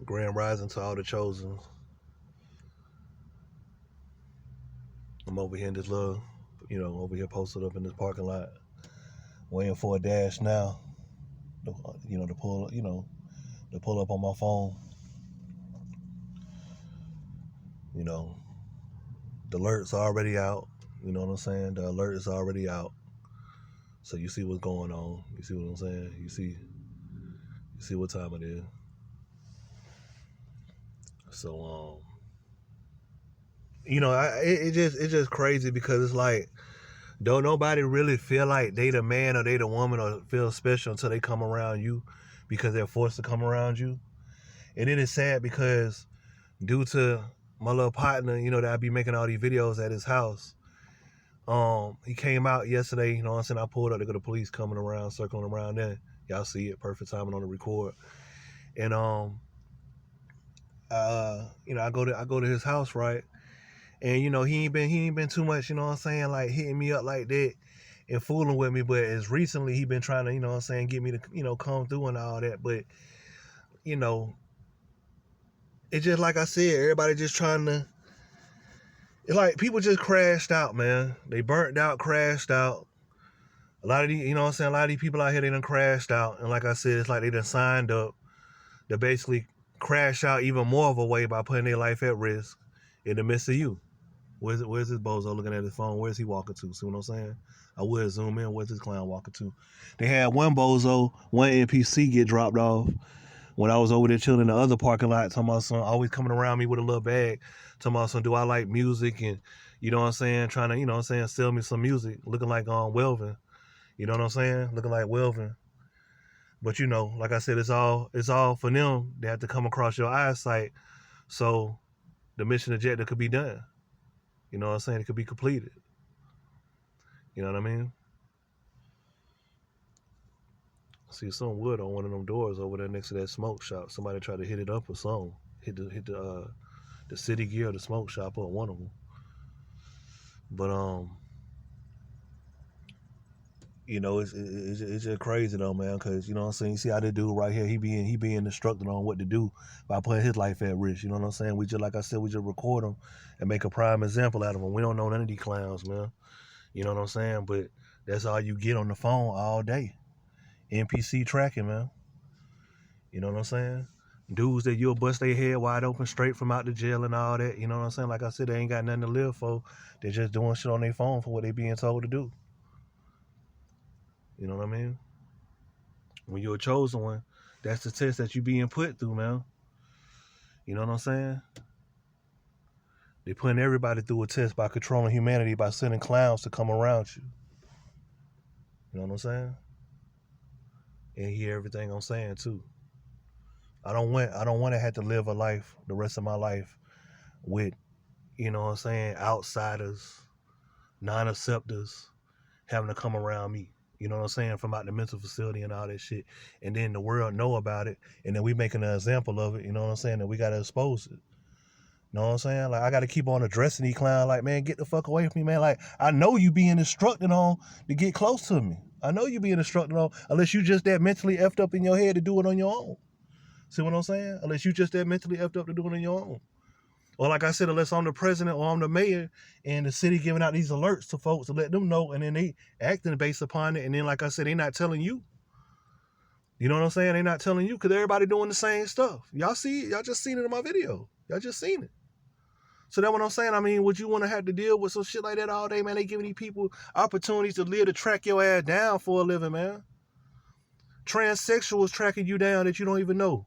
Grand rising to all the chosen. I'm over here in this little, over here posted up in this parking lot, waiting for a dash now. To pull, to pull up on my phone. The alert's already out. You know what I'm saying? The alert is already out. So you see what's going on. You see what I'm saying? You see what time it is. So it's just crazy because it's like, don't nobody really feel like they the man or they the woman or feel special until they come around you because they're forced to come around you. And it is sad because due to my little partner, that I be making all these videos at his house, he came out yesterday, you know what I'm saying? I pulled up, they got the police coming around, circling around there. Y'all see it, perfect timing on the record. And I go to his house, right? And he ain't been too much, you know what I'm saying, like hitting me up like that and fooling with me. But as recently he been trying to, you know what I'm saying, get me to, come through and all that. But, it's just like I said, everybody just trying to, it's like people just crashed out, man. They burnt out, crashed out. A lot of these, you know what I'm saying, a lot of these people out here, they done crashed out. And like I said, it's like they done signed up to basically crash out even more of a way by putting their life at risk in the midst of you. Where's this bozo looking at his phone? Where's he walking to? See what I'm saying? I would zoom in. Where's this clown walking to? They had one bozo, one NPC get dropped off when I was over there chilling in the other parking lot, talking about some, always coming around me with a little bag, talking about some, do I like music? And, you know what I'm saying, trying to, you know what I'm saying, sell me some music, looking like Welvin. You know what I'm saying? Looking like Welvin. But, like I said, it's all for them. They have to come across your eyesight so the mission objective could be done. You know what I'm saying? It could be completed. You know what I mean? I see some wood on one of them doors over there next to that smoke shop. Somebody tried to hit it up or something. Hit the city gear of the smoke shop or one of them. But it's just crazy though, man. Cause you know what I'm saying. You see how this dude right here, he being instructed on what to do by putting his life at risk. You know what I'm saying. We just, like I said, we just record him and make a prime example out of him. We don't know none of these clowns, man. You know what I'm saying. But that's all you get on the phone all day. NPC tracking, man. You know what I'm saying? Dudes that you'll bust their head wide open straight from out the jail and all that. You know what I'm saying? Like I said, they ain't got nothing to live for. They're just doing shit on their phone for what they being told to do. You know what I mean? When you're a chosen one, that's the test that you being put through, man. You know what I'm saying? They putting everybody through a test by controlling humanity by sending clowns to come around you. You know what I'm saying? And hear everything I'm saying too. I don't want to have to live a life the rest of my life with, you know what I'm saying, outsiders, non-acceptors having to come around me. You know what I'm saying? From out the mental facility and all that shit. And then the world know about it. And then we making an example of it. You know what I'm saying? And we got to expose it. You know what I'm saying? Like, I got to keep on addressing these clowns. Like, man, get the fuck away from me, man. Like, I know you being instructed on to get close to me. I know you being instructed on, unless you just that mentally effed up in your head to do it on your own. See what I'm saying? Unless you just that mentally effed up to do it on your own. Or like I said, unless I'm the president or I'm the mayor and the city giving out these alerts to folks to let them know, and then they acting based upon it. And then, like I said, they not telling you. You know what I'm saying? They not telling you because everybody doing the same stuff. Y'all see it. Y'all just seen it in my video. Y'all just seen it. So that's what I'm saying. I mean, would you want to have to deal with some shit like that all day, man? They giving these people opportunities to live, to track your ass down for a living, man. Transsexuals tracking you down that you don't even know.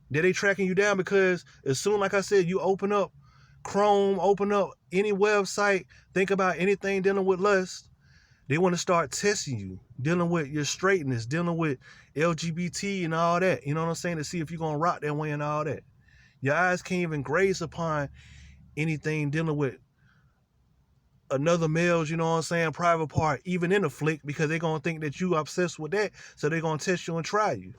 They tracking you down because as soon, like I said, you open up Chrome, open up any website, think about anything dealing with lust, they want to start testing you, dealing with your straightness, dealing with LGBT and all that. You know what I'm saying? To see if you're going to rock that way and all that. Your eyes can't even graze upon anything dealing with another male's, you know what I'm saying, private part, even in a flick, because they're going to think that you obsessed with that. So they're going to test you and try you.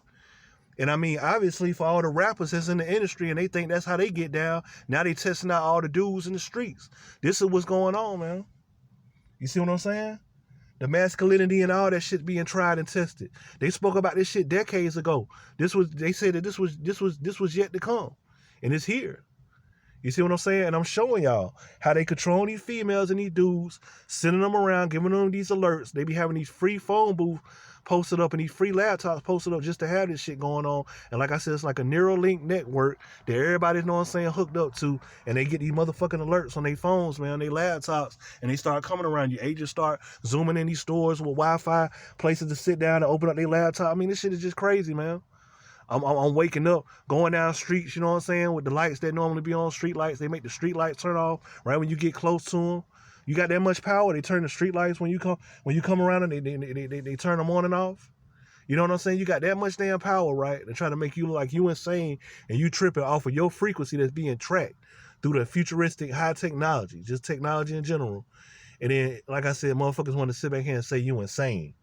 And I mean, obviously, for all the rappers that's in the industry and they think that's how they get down, now they testing out all the dudes in the streets. This is what's going on, man. You see what I'm saying? The masculinity and all that shit being tried and tested. They spoke about this shit decades ago. They said that this was yet to come. And it's here. You see what I'm saying? And I'm showing y'all how they control these females and these dudes, sending them around, giving them these alerts. They be having these free phone booths posted up and these free laptops posted up just to have this shit going on. And like I said, it's like a Neuralink network that everybody, you know what I'm saying, hooked up to. And they get these motherfucking alerts on their phones, man, their laptops. And they start coming around you. Agents start zooming in these stores with Wi-Fi, places to sit down and open up their laptop. I mean, this shit is just crazy, man. I'm waking up, going down streets, you know what I'm saying, with the lights that normally be on, street lights. They make the street lights turn off right when you get close to them. You got that much power, they turn the street lights when you come around and they turn them on and off. You know what I'm saying? You got that much damn power, right? They're trying to make you look like you insane and you tripping off of your frequency that's being tracked through the futuristic high technology, just technology in general. And then, like I said, motherfuckers want to sit back here and say you insane.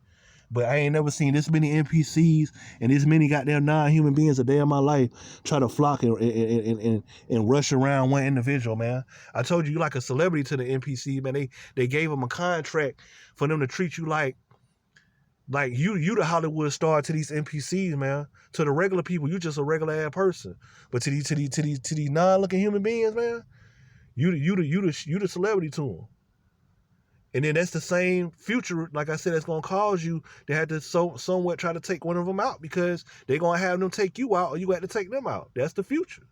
But I ain't never seen this many NPCs and this many goddamn non-human beings a day in my life try to flock and rush around one individual, man. I told you like a celebrity to the NPC, man. They gave them a contract for them to treat you like you the Hollywood star to these NPCs, man. To the regular people, you just a regular ass person. But to these non-looking human beings, man, you the celebrity to them. And then that's the same future, like I said, that's going to cause you to have to somewhat try to take one of them out because they're going to have them take you out or you got to take them out. That's the future.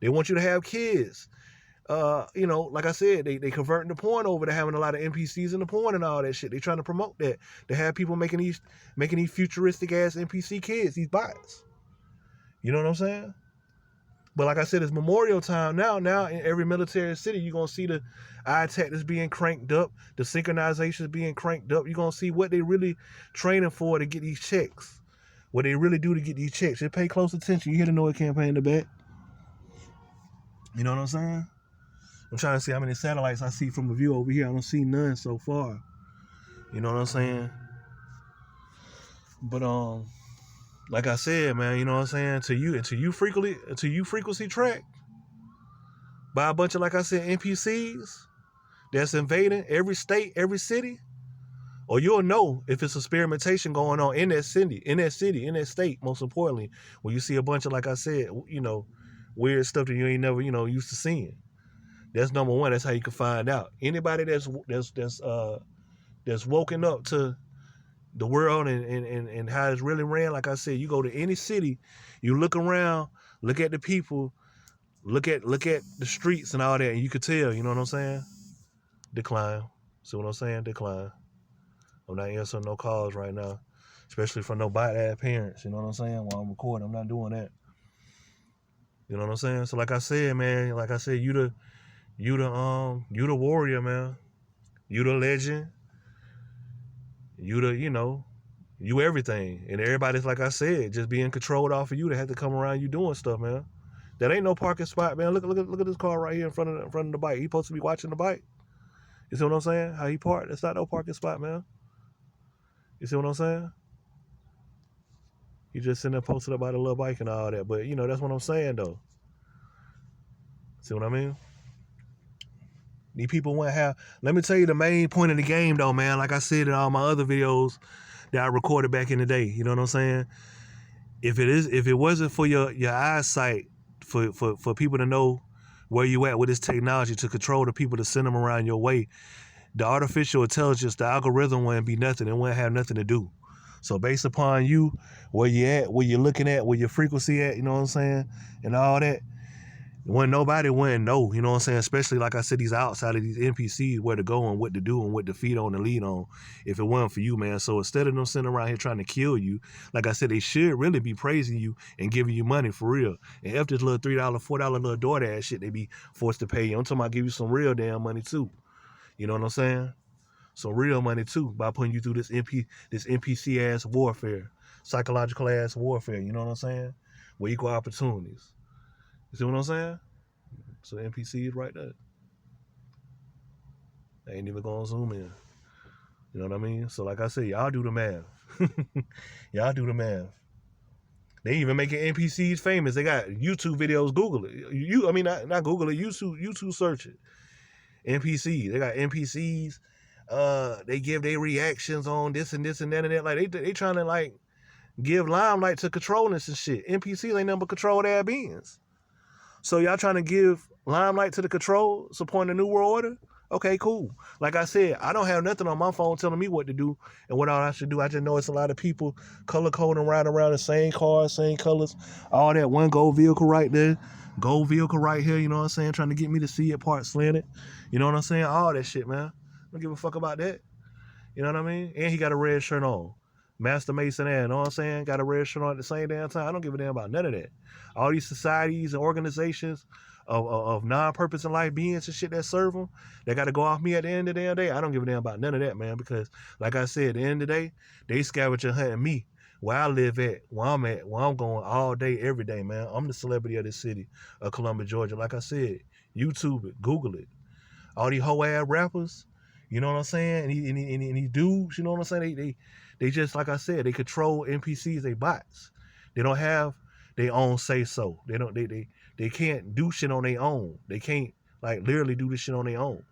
They want you to have kids. You know, like I said, they converting the porn over to having a lot of NPCs in the porn and all that shit. They trying to promote that. To have people making these futuristic ass NPC kids, these bots. You know what I'm saying? But like I said, it's Memorial time now. Now in every military city, you're going to see the eye tech that's being cranked up, the synchronization is being cranked up. You're going to see what they really training for to get these checks. What they really do to get these checks. They pay close attention. You hear the NOAA campaign in the back. You know what I'm saying? I'm trying to see how many satellites I see from the view over here. I don't see none so far. You know what I'm saying? But like I said, man, you know what I'm saying? Until you frequency track by a bunch of, like I said, NPCs that's invading every state, every city, or you'll know if it's experimentation going on in that city, in that state, most importantly, where you see a bunch of, like I said, you know, weird stuff that you ain't never, you know, used to seeing. That's number one. That's how you can find out. Anybody that's woken up to the world and how it's really ran, like I said, you go to any city, you look around, look at the people, look at the streets and all that, and you could tell, you know what I'm saying? Decline. See what I'm saying? Decline. I'm not answering no calls right now, especially from no bite-ass parents, you know what I'm saying? While I'm recording, I'm not doing that. You know what I'm saying? So like I said, man, like I said, you the warrior, man. You the legend. You everything. And everybody's, like I said, just being controlled off of you. They have to come around you doing stuff, man. That ain't no parking spot, man. Look at this car right here in front of the bike. He supposed to be watching the bike. You see what I'm saying? How he parked? That's not no parking spot, man. You see what I'm saying? He just sitting there posted up by the little bike and all that. But, you know, that's what I'm saying, though. See what I mean? These people won't have... Let me tell you the main point of the game, though, man. Like I said in all my other videos that I recorded back in the day. You know what I'm saying? If it wasn't for your eyesight, for people to know where you at with this technology to control the people to send them around your way, the artificial intelligence, the algorithm wouldn't be nothing. It wouldn't have nothing to do. So based upon you, where you at, where you're looking at, where your frequency at, you know what I'm saying, and all that, when nobody wouldn't know, you know what I'm saying, especially like I said, these outside of these NPCs, where to go and what to do and what to feed on and lead on, if it wasn't for you, man. So instead of them sitting around here trying to kill you, like I said, they should really be praising you and giving you money for real. And after this little $3, $4 little DoorDash shit, they be forced to pay you. I'm talking about give you some real damn money too. You know what I'm saying? Some real money too, by putting you through this NPC ass warfare, psychological ass warfare, you know what I'm saying? With equal opportunities. You see what I'm saying? So NPC is right there. I ain't even gonna zoom in. You know what I mean? So like I said, y'all do the math. Y'all do the math. They even making NPCs famous. They got YouTube videos. Google it. Not Google it. YouTube search it. NPC. They got NPCs they give their reactions on this and this and that and that. Like they trying to like give limelight to controlling and shit. NPCs ain't nothing but controlled ass beings. So y'all trying to give limelight to the control, supporting the New World Order? Okay, cool. Like I said, I don't have nothing on my phone telling me what to do and what all I should do. I just know it's a lot of people color coding riding around the same cars, same colors, all that one gold vehicle right there, gold vehicle right here, you know what I'm saying? Trying to get me to see it part slanted. You know what I'm saying? All that shit, man. I don't give a fuck about that. You know what I mean? And he got a red shirt on. Master Mason, you know what I'm saying? Got a red shirt on at the same damn time. I don't give a damn about none of that. All these societies and organizations of non-purpose in life beings and shit that serve them, they got to go off me at the end of the damn day. I don't give a damn about none of that, man, because like I said, at the end of the day, they scavenger hunting me where I live at, where I'm at, where I'm going all day, every day, man. I'm the celebrity of this city of Columbia, Georgia. Like I said, YouTube it, Google it. All these hoe ass rappers, you know what I'm saying? And these dudes, you know what I'm saying? They just, like I said, they control NPCs, they bots. They don't have their own say so. They can't do shit on their own. They can't like literally do this shit on their own.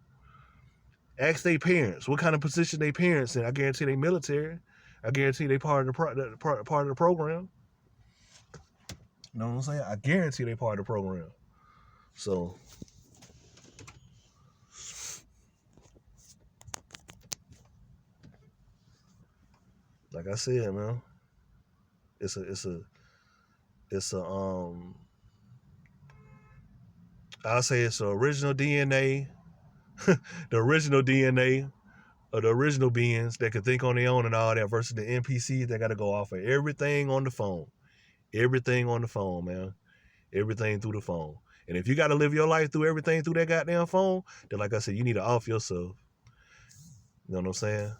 Ask their parents what kind of position their parents in. I guarantee they military. I guarantee they part of the program. You know what I'm saying? I guarantee they part of the program. So like I said, man, it's a I'll say it's the original DNA, the original DNA of the original beings that can think on their own and all that versus the NPCs that got to go off of everything on the phone. Everything on the phone, man. Everything through the phone. And if you got to live your life through everything through that goddamn phone, then like I said, you need to off yourself. You know what I'm saying?